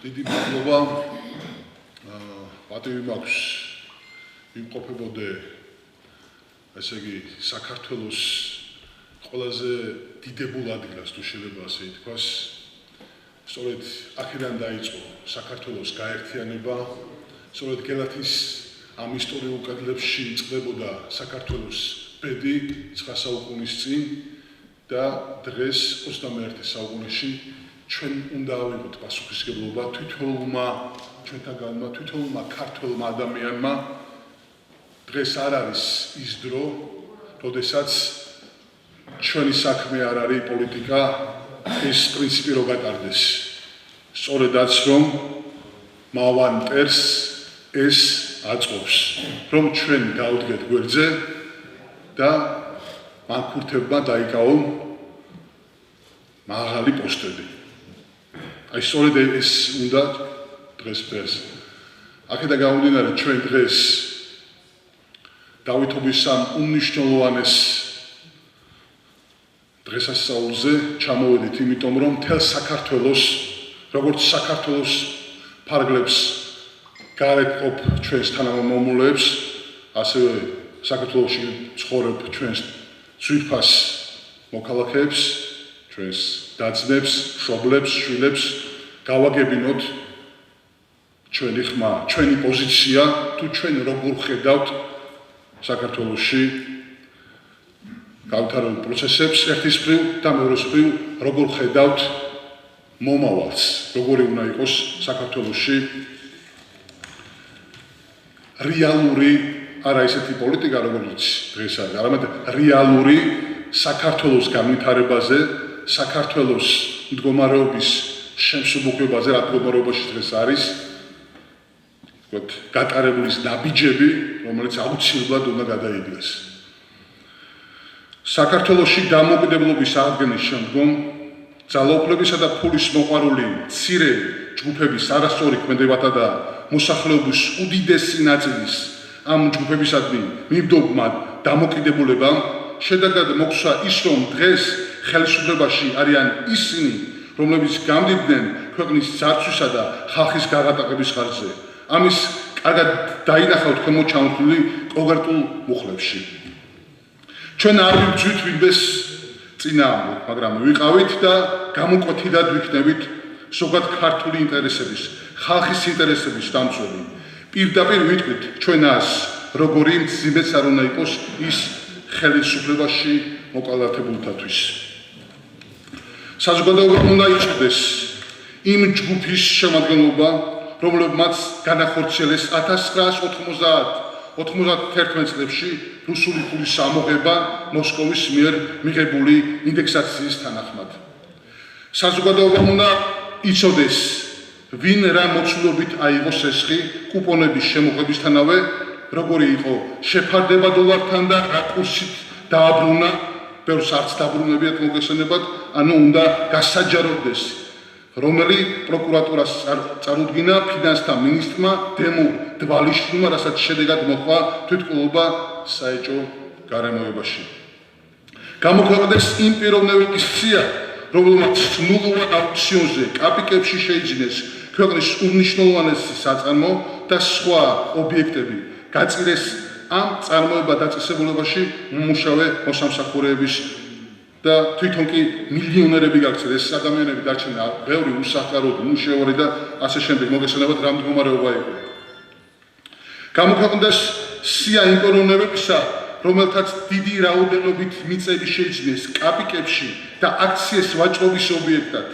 დიდი მადლობა პატივი მაქვს იმყოფებოდე ესე იგი საქართველოს ყველაზე დიდებულ ადგილას თუ შეიძლება ასე ითქვას სწორედ აქედან დაიწყო საქართველოს გაერთიანება სწორედ გელათის ამ ისტორიულ კედლებში იწყებოდა საქართველოს ბედი 9 საუკუნის წინ და დღეს 21 საუკუნეში ჩვენ უნდა ავიღოთ პასუხისმგებლობა თვითონმა ჩვენთაგანმა თვითონმა ქართველმა ადამიანმა დღეს არ არის ის დრო, როდესაც ჩვენი საქმე არ არის პოლიტიკა, ეს პრინციპი რო გატარდეს. სწორედაც რომ მავან მტერს ეს აწყობს, რომ ჩვენ გავდგეთ გვერდზე და მანქურთებმა დაიკავონ მაღალი პოსტები. აი სწორედ ეს უნდა დღეს ფერს. აქედან გამომდინარე ჩვენ დღეს დავითობის ამ უმნიშვნელოვანეს დღესასწაულზე ჩამოვედით, იმიტომ რომ მთელ საქართველოს, როგორც საქართველოს ფარგლებს გარეთ ყოფ ჩვენს თანამომავლეებს, ასევე საქართველოში ცხოვრებ ჩვენს ძვირფას მოქალაქეებს, ჩვენს და-ძმებს, მშობლებს, შვილებს გავაგებინოთ ჩვენი ხმა, ჩვენი პოზიცია, თუ ჩვენ როგორ ხედავთ საქართველოში გავითარებულ პროცესებს ერთის მხრივ და მეორეს მხრივ როგორ ხედავთ მომავალს, როგორი უნდა იყოს საქართველოში რეალური არა ესეთი პოლიტიკა, როგორც დღეს არის, არამედ რეალური საქართველოს განვითარებაზე, საქართველოს მდგომარეობის შემსუბუქებაზე, რა მდგომარეობაში დღეს არის, გატარებულის ნაბიჯები, რომელიც აუცილებლად უნდა გადაიდგეს. საქართველოში დამოუკიდებლობის აღდგენის შემდგომ ძალაუფლებისა და ფულის მოყვარული მცირე ჯგუფების არასწორი ქმედებათა და მოსახლეობის უდიდესი ნაწილის ამ ჯგუფებისადმი მიმდევრმა დამოკიდებულებამ შედეგად მოხსა ის, რომ დღეს ხელისუფლებაში არიან ისინი, რომლებიც გამდიდნენ ქვეყნის ძარცვისა და ხალხის გაღატაკების ხარჯზე. ამის კარგად დაინახავთ შემოჩამოთვლილი კონკრეტულ მუხლებში. ჩვენ არ ვიბრძვით ვინმეს წინააღმდეგ, მაგრამ ვიყავით და გამოკვეთილად ვიქნებით ზოგად ქართული ინტერესების, ხალხის ინტერესების დამცველი. პირდაპირ ვიტყვით ჩვენას, როგორი მძიმეც არ უნდა იყოს ის ხელისუფლებაში მოკალათებულთათვის. საზოგადოებამ უნდა იცოდეს იმ ჯგუფის შემადგენლობა, რომლებმაც განახორციელეს 1991 წლებში რუსული ფულის ამოღება მოსკოვის მიერ მიღებული ინდექსაციის თანახმად. საზოგადოებამ უნდა იცოდეს, ვინ რა მოცულობით აიღო სესხი კუპონების შემოღებისთანავე, როგორი იყო შეფარდება დოლართან და რა კურსით დააბრუნა, ბევრს არც დაბრუნებიათ მოგესალმებათ, ანუ უნდა გასაჯაროდეს, რომელი პროკურატურას წარუდგინა ფინანსთა მინისტრმა დემო დვალიშვილმა, რასაც შედეგად მოჰყვა თვითმკვლელობა საეჭვო გარემოებაში. გამოქვეყნდეს იმ პიროვნების სია, რომელმაც ნულოვან აუქციონზე კაპიკებში შეიძინეს ქვეყნის უმნიშვნელოვანესი საწარმო და სხვა ობიექტები, გაწირეს ამ წარმოება დაწესებულებაში მომუშავე მოსამსახურეების და თვითონ კი მილიონერები გაქცეს, ადამიანები დარჩენა ბევრი უსახკაროდ, უშეორი და ასე შემდეგ მოგესალმებათ რა მდგომარეობა იყო. გამოქვეყნდეს სია იმ პიროვნებებისა, რომელთაც დიდი რაოდენობით მიწები შეიძინეს კაპიკებში და აქციეს ვაჭრობის ობიექტად,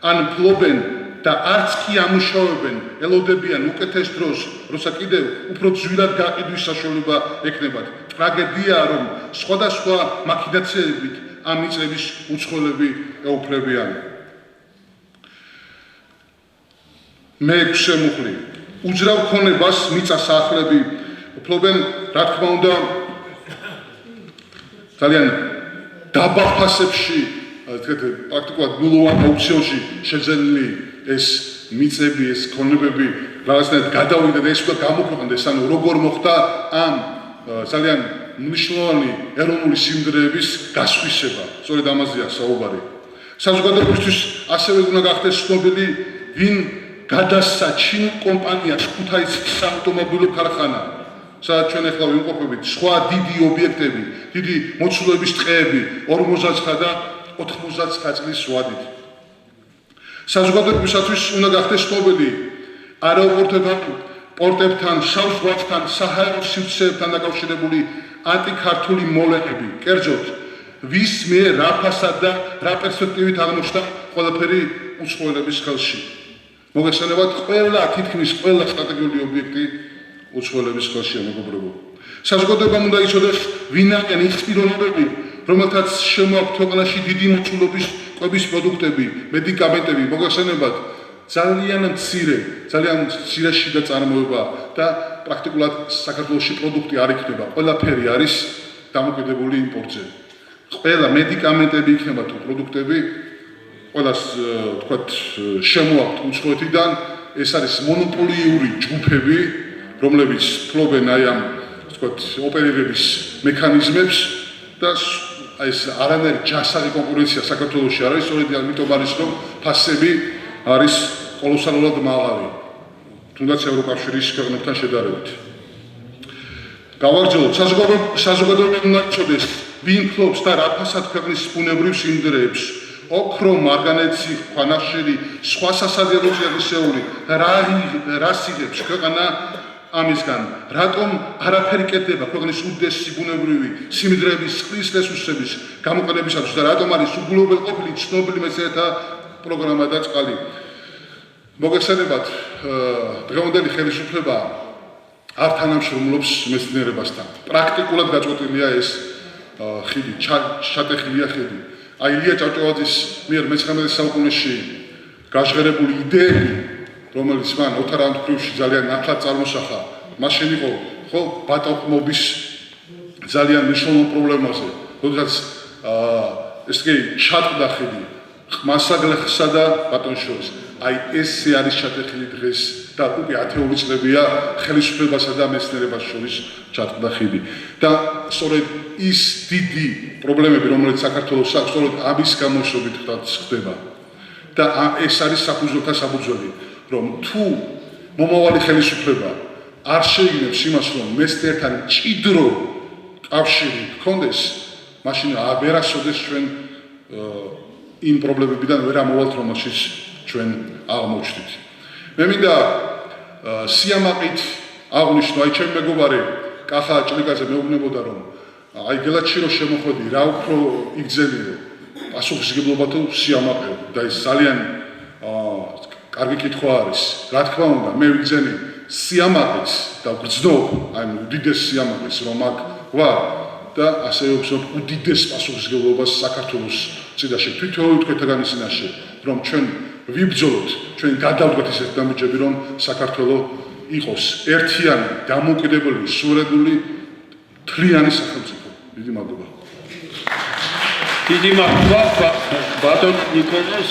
ან ფლობენ და არც კი ამუშავებენ, ელოდებიან უკეთეს დროს, როცა კიდევ უფრო ძვირად გაყიდვის საშუალება ექნებათ. ტრაგედიაა, რომ სხვადასხვა მაქინაციებით ამ მიწების უცხოელები ეუფლებიან. მეექვსე მუხლი. უძრავ ქონებას მიწას ახლები ფლობენ, რა თქმა უნდა, ძალიან დაბალ ფასებში, პრაქტიკულად ნულოვან აუქციონში შეძენილი ეს მიწები, ეს ქონებები რაღაცნაირად გადავიდა და ეს უნდა გამოქვეყნდეს, ანუ როგორ მოხდა ამ ძალიან მნიშვნელოვანი ეროვნული სიმდიდრეების გასხვისება. სწორედ ამაზეა საუბარი. საზოგადოებისთვის ასევე უნდა გახდეს ცნობილი, ვინ გადასცა ჩინურ კომპანიას ქუთაისის საავტომობილო ქარხანა, სადაც ჩვენ ახლა ვიმყოფებით, სხვა დიდი ობიექტები, დიდი მოცულობის ტყეები 59 და 99 წლის ვადით. საზოგადოებისათვის უნდა გახდეს ცნობილი აეროპორტებთან, შავ ზღვასთან, საჰაერო სივრცეებთან დაკავშირებული ანტიქართული მოლექები, კერძოდ ვის მიერ რა ფასად და რა პერსპექტივით აღმოჩნდა ყველაფერი უცხოელების ხელში. მოგესალმებით, თითქმის ყველა სტრატეგიული ობიექტი უცხოელების ხელშია, მეგობრებო. საზოგადოებამ უნდა იცოდეს, ვინ არიან ის პიროვნებები, რომელთაც შემოაქვთ ქვეყანაში დიდი მოცულობის კვების პროდუქტები, მედიკამენტები, მოგესალმებით, ძალიან მცირე შიდა წარმოება და პრაქტიკულად საქართველოში პროდუქტი არ იქნება, ყველაფერი არის დამოკიდებული იმპორტზე. ყველა მედიკამენტები იქნება თუ პროდუქტები, ყველას თქვათ შემოაქვთ უცხოეთიდან, ეს არის მონოპოლიური ჯგუფები, რომლებიც ფლობენ აი ამ თქვათ ოპერირების მექანიზმებს და ეს არანაირი ჯანსაღი კონკურენცია საქართველოში არ არის, სწორედ ამიტომ არის რომ ფასები არის კოლოსალურად მაღალი, თუნდაც ევროკავშირის ქვეყნებთან შედარებით. გავაგრძელოთ, საზოგადოებამ უნდა იცოდეს, ვინ ფლობს და რა ფასად ქვეყნის ბუნებრივ სიმდიდრეებს, ოქრო, მარგანეცი, ქვანახშირი, სხვა სასადიარო წიაღისეული, რა სიღებს ქვეყანა ამისგან, რატომ არაფერი კეთდება ქვეყნის უდიდესი ბუნებრივი სიმდიდრეების წყლის რესურსების გამოყენებისათვის და რატომ არის უგულოებელყოფილი ცნობილი მეცნიერთა პროგრამა და წყალი. მოგესალმებით, დღევანდელი ხელისუფლება არ თანამშრომლობს მეცნიერებასთან. პრაქტიკულად გაწყვეტილია ეს ხიდი, ჩატეხილია ხიდი. აი ილია ჭავჭავაძის მიერ მე-19 საუკუნეში გაჟღერებული იდეები, რომელიც მან ოთარ ანდრიევში ძალიან ნათლად წარმოსახა, მაშინ იყო ხო ბატონყმობის ძალიან მნიშვნელოვან პრობლემაზე, როდესაც ესე ჩატყდა ხიდი ხმასაგლეხსა და ბატონშორის. აი ესე არის ჩატეხილი დღეს და უკვე 10 წლებია ხელისუფლებასა და მეცნიერებას შორის ჩატყდა ხიდი. და სწორედ ის დიდი პრობლემები, რომელიც საქართველოს აქვს, სწორედ ამის გამოშვებით ხდება. და ეს არის საფუძველთა საფუძველი, რომ თუ მომავალი ხელისუფლება არ შეიგნებს იმას, რომ მეცნიერთან მჭიდრო კავშირი გქონდეს, მაშინ ვერ ასოდეს ჩვენ იმ პრობლემებიდან ვერ ამოვალთ, რომელშიც ჩვენ აღმოჩნდით. მე მინდა სიამაყით აღვნიშნო, აი ჩემი მეგობარი კახა ჭრიკაძე მეუბნებოდა, რომ აი გელათში რო შემოხვედი, რა უფრო იგზელიო, პასუხისმგებლობა თუ სიამაყე და ეს ძალიან კარგი კითხვა არის. რა თქმა უნდა, მე ვიგზენი სიამაყეს და ვგრძნობ, აი უდიდეს სიამაყეს, რომ აქ ვარ და ასევე ვგრძნობ უდიდეს პასუხისმგებლობას საქართველოს წინაშე, თვითონ თქვენთაგანის წინაშე, რომ ჩვენ ვიბრძოლოთ, ჩვენ გადავდგეთ ისეთ დამოუკიდებლობები, რომ საქართველო იყოს ერთიანი, დამოუკიდებელი, სუვერენული, მთლიანი სახელმწიფო. დიდი მადლობა. დიდი მადლობა ბატონ ნიკოლოზ